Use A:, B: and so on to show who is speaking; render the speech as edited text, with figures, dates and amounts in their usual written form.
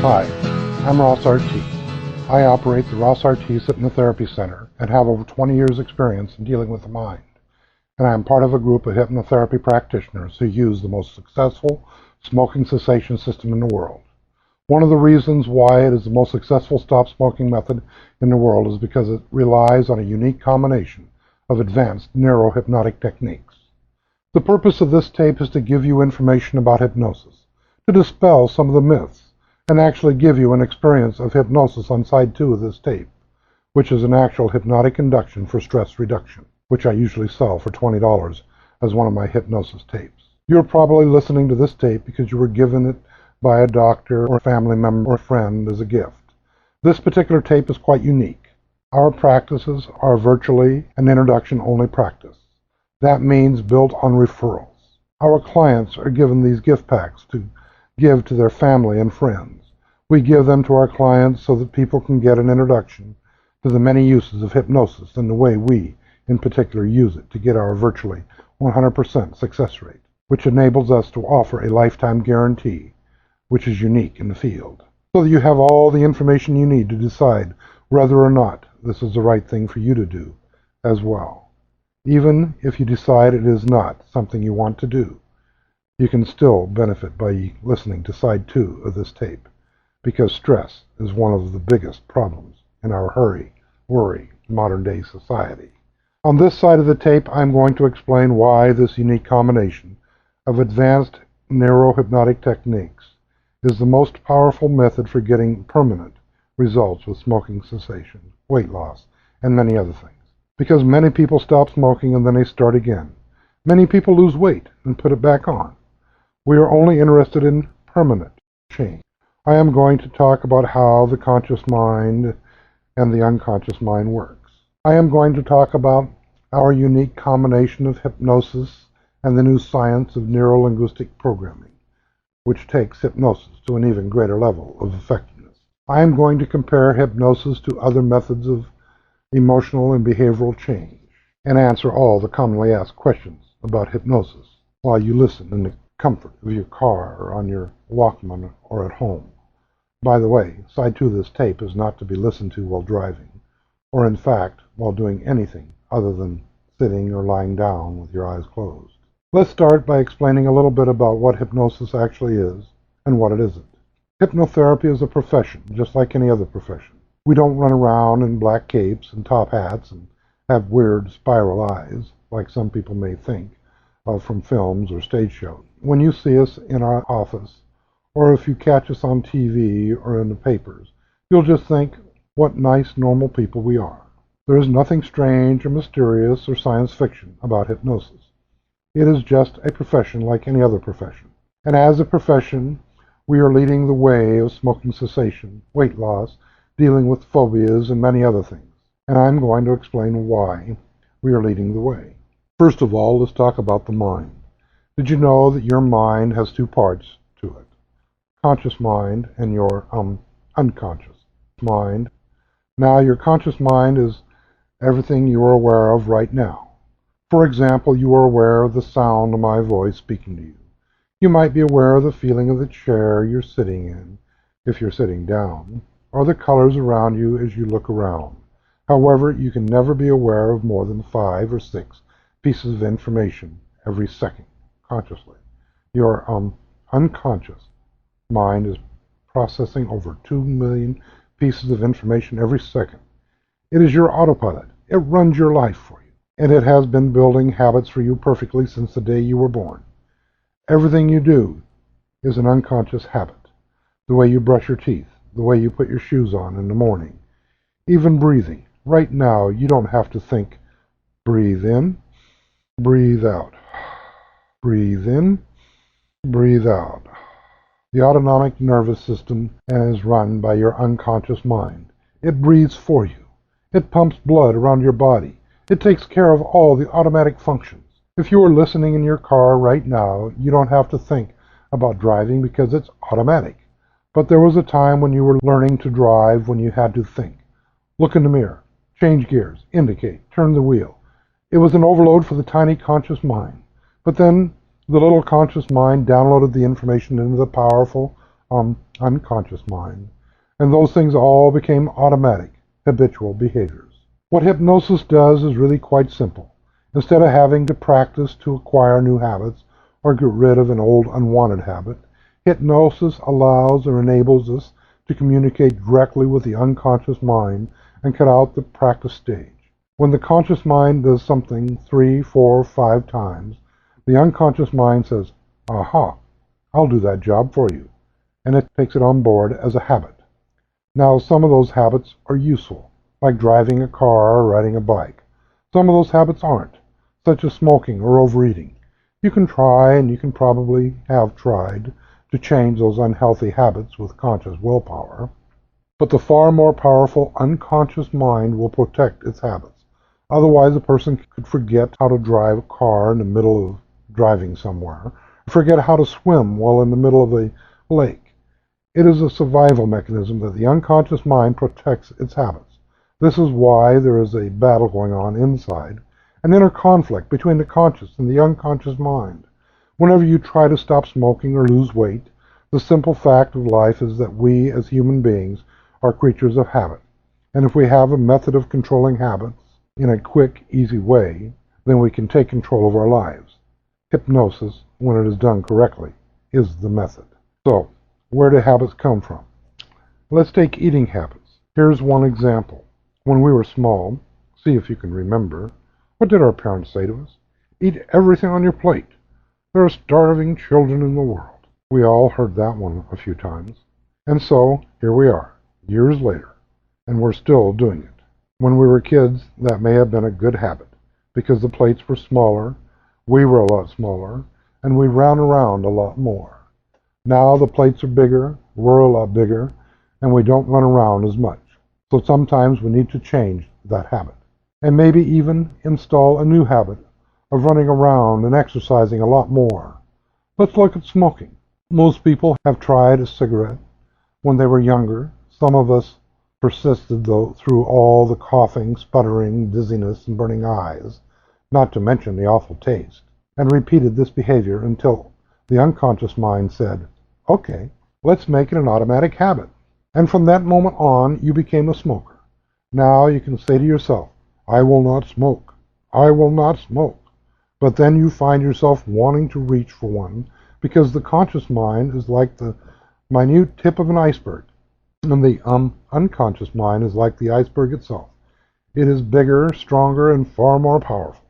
A: Hi, I'm Ross RT. I operate the Ross RT Hypnotherapy Center and have over 20 years experience in dealing with the mind. And I am part of a group of hypnotherapy practitioners who use the most successful smoking cessation system in the world. One of the reasons why it is the most successful stop smoking method in the world is because it relies on a unique combination of advanced neurohypnotic techniques. The purpose of this tape is to give you information about hypnosis, to dispel some of the myths, and actually give you an experience of hypnosis on side 2 of this tape, which is an actual hypnotic induction for stress reduction, which I usually sell for $20 as one of my hypnosis tapes. You're probably listening to this tape because you were given it by a doctor or family member or friend as a gift. This particular tape is quite unique. Our practices are virtually an introduction-only practice. That means built on referrals. Our clients are given these gift packs to give to their family and friends. We give them to our clients so that people can get an introduction to the many uses of hypnosis and the way we, in particular, use it to get our virtually 100% success rate, which enables us to offer a lifetime guarantee, which is unique in the field, so that you have all the information you need to decide whether or not this is the right thing for you to do as well. Even if you decide it is not something you want to do, you can still benefit by listening to side 2 of this tape, because stress is one of the biggest problems in our hurry, worry, modern-day society. On this side of the tape, I'm going to explain why this unique combination of advanced neurohypnotic techniques is the most powerful method for getting permanent results with smoking cessation, weight loss, and many other things. Because many people stop smoking and then they start again. Many people lose weight and put it back on. We are only interested in permanent change. I am going to talk about how the conscious mind and the unconscious mind works. I am going to talk about our unique combination of hypnosis and the new science of neuro-linguistic programming, which takes hypnosis to an even greater level of effectiveness. I am going to compare hypnosis to other methods of emotional and behavioral change, and answer all the commonly asked questions about hypnosis while you listen in the comfort of your car or on your Walkman or at home. By the way, side 2 of this tape is not to be listened to while driving, or in fact, while doing anything other than sitting or lying down with your eyes closed. Let's start by explaining a little bit about what hypnosis actually is and what it isn't. Hypnotherapy is a profession, just like any other profession. We don't run around in black capes and top hats and have weird spiral eyes, like some people may think from films or stage shows. When you see us in our office, or if you catch us on TV or in the papers, you'll just think, what nice, normal people we are. There is nothing strange or mysterious or science fiction about hypnosis. It is just a profession like any other profession. And as a profession, we are leading the way of smoking cessation, weight loss, dealing with phobias, and many other things. And I'm going to explain why we are leading the way. First of all, let's talk about the mind. Did you know that your mind has 2 parts to it? Conscious mind and your unconscious mind. Now, your conscious mind is everything you are aware of right now. For example, you are aware of the sound of my voice speaking to you. You might be aware of the feeling of the chair you're sitting in, if you're sitting down, or the colors around you as you look around. However, you can never be aware of more than 5 or 6 pieces of information every second, consciously. Your unconscious mind is processing over 2 million pieces of information every second. It is your autopilot. It runs your life for you. And it has been building habits for you perfectly since the day you were born. Everything you do is an unconscious habit. The way you brush your teeth, the way you put your shoes on in the morning, even breathing. Right now, you don't have to think, breathe in, breathe out, breathe in, breathe out. The autonomic nervous system is run by your unconscious mind. It breathes for you. It pumps blood around your body. It takes care of all the automatic functions. If you are listening in your car right now, you don't have to think about driving because it's automatic. But there was a time when you were learning to drive when you had to think. Look in the mirror, change gears, indicate, turn the wheel. It was an overload for the tiny conscious mind. But then the little conscious mind downloaded the information into the powerful unconscious mind, and those things all became automatic, habitual behaviors. What hypnosis does is really quite simple. Instead of having to practice to acquire new habits or get rid of an old unwanted habit, hypnosis allows or enables us to communicate directly with the unconscious mind and cut out the practice stage. When the conscious mind does something 3, 4, 5 times, the unconscious mind says, "Aha, I'll do that job for you," and it takes it on board as a habit. Now, some of those habits are useful, like driving a car or riding a bike. Some of those habits aren't, such as smoking or overeating. You can try, and you can probably have tried, to change those unhealthy habits with conscious willpower, but the far more powerful unconscious mind will protect its habits. Otherwise, a person could forget how to drive a car in the middle of driving somewhere, forget how to swim while in the middle of a lake. It is a survival mechanism that the unconscious mind protects its habits. This is why there is a battle going on inside, an inner conflict between the conscious and the unconscious mind. Whenever you try to stop smoking or lose weight, the simple fact of life is that we as human beings are creatures of habit. And if we have a method of controlling habits in a quick, easy way, then we can take control of our lives. Hypnosis, when it is done correctly, is the method. So, where do habits come from? Let's take eating habits. Here's one example. When we were small, see if you can remember, what did our parents say to us? Eat everything on your plate. There are starving children in the world. We all heard that one a few times. And so, here we are, years later, and we're still doing it. When we were kids, that may have been a good habit, because the plates were smaller, we were a lot smaller, and we ran around a lot more. Now the plates are bigger, we're a lot bigger, and we don't run around as much. So sometimes we need to change that habit, and maybe even install a new habit of running around and exercising a lot more. Let's look at smoking. Most people have tried a cigarette when they were younger. Some of us persisted, though, through all the coughing, sputtering, dizziness, and burning eyes, not to mention the awful taste, and repeated this behavior until the unconscious mind said, "Okay, let's make it an automatic habit." And from that moment on, you became a smoker. Now you can say to yourself, "I will not smoke. I will not smoke." But then you find yourself wanting to reach for one, because the conscious mind is like the minute tip of an iceberg, and the unconscious mind is like the iceberg itself. It is bigger, stronger, and far more powerful.